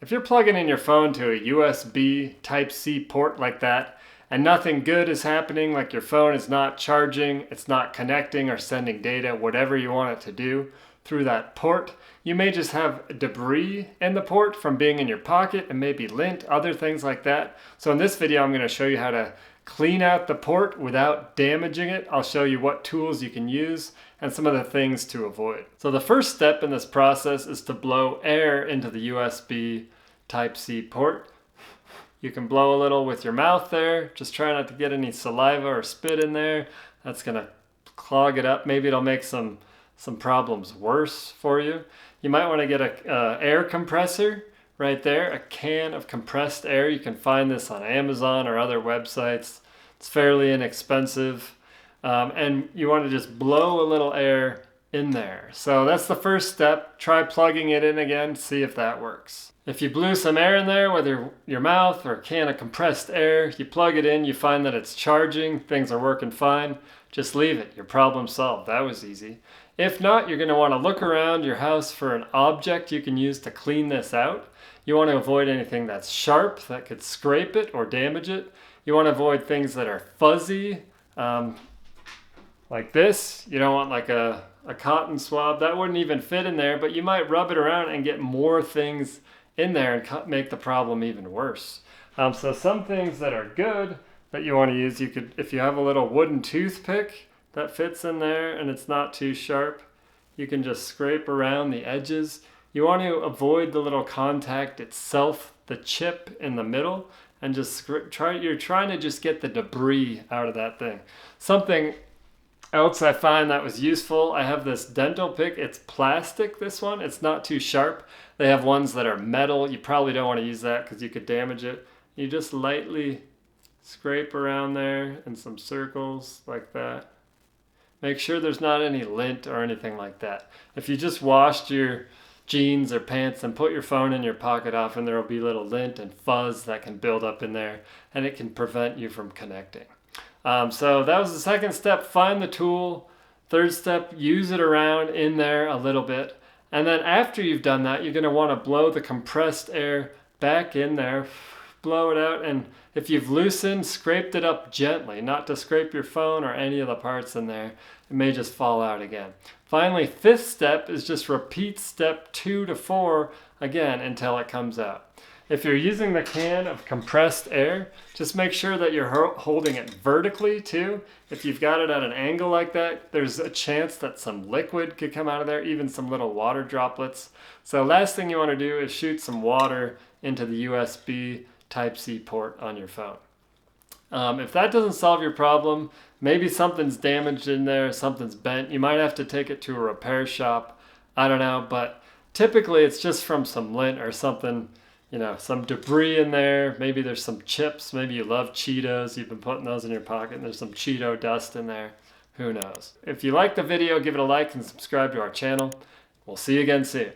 If you're plugging in your phone to a USB Type-C port like that, and nothing good is happening, like your phone is not charging, it's not connecting or sending data, whatever you want it to do through that port, you may just have debris in the port from being in your pocket and maybe lint, other things like that. So in this video, I'm going to show you how to clean out the port without damaging it. I'll show you what tools you can use and some of the things to avoid. So the first step in this process is to blow air into the USB Type-C port. You can blow a little with your mouth there. Just try not to get any saliva or spit in there. That's gonna clog it up. Maybe it'll make some problems worse for you. You might want to get a air compressor right there, a can of compressed air. You can find this on Amazon or other websites. It's fairly inexpensive. And you want to just blow a little air in there. So that's the first step. Try plugging it in again, see if that works. If you blew some air in there, whether your mouth or a can of compressed air, you plug it in, you find that it's charging, things are working fine, just leave it. Your problem solved. That was easy. If not, you're going to want to look around your house for an object you can use to clean this out. You want to avoid anything that's sharp that could scrape it or damage it. You want to avoid things that are fuzzy, like this. You don't want like a cotton swab. That wouldn't even fit in there, but you might rub it around and get more things in there and make the problem even worse. So some things that are good that you want to use, you could, if you have a little wooden toothpick that fits in there and it's not too sharp, you can just scrape around the edges. You want to avoid the little contact itself, the chip in the middle, and just you're trying to just get the debris out of that thing. Something else I find that was useful, I have this dental pick. It's plastic, this one. It's not too sharp. They have ones that are metal. You probably don't want to use that because you could damage it. You just lightly scrape around there in some circles like that. Make sure there's not any lint or anything like that. If you just washed your jeans or pants and put your phone in your pocket, often there will be little lint and fuzz that can build up in there, and it can prevent you from connecting. So that was the second step. Find the tool. Third step, use it around in there a little bit. And then after you've done that, you're going to want to blow the compressed air back in there. Blow it out. And if you've loosened, scraped it up gently, not to scrape your phone or any of the parts in there. It may just fall out again. Finally, fifth step is just repeat step 2 to 4 again until it comes out. If you're using the can of compressed air, just make sure that you're holding it vertically too. If you've got it at an angle like that, there's a chance that some liquid could come out of there, even some little water droplets. So last thing you want to do is shoot some water into the USB Type-C port on your phone. If that doesn't solve your problem, maybe something's damaged in there, something's bent. You might have to take it to a repair shop. I don't know, but typically it's just from some lint or something. You know, some debris in there. Maybe there's some chips. Maybe you love Cheetos. You've been putting those in your pocket and there's some Cheeto dust in there. Who knows? If you like the video, give it a like and subscribe to our channel. We'll see you again soon.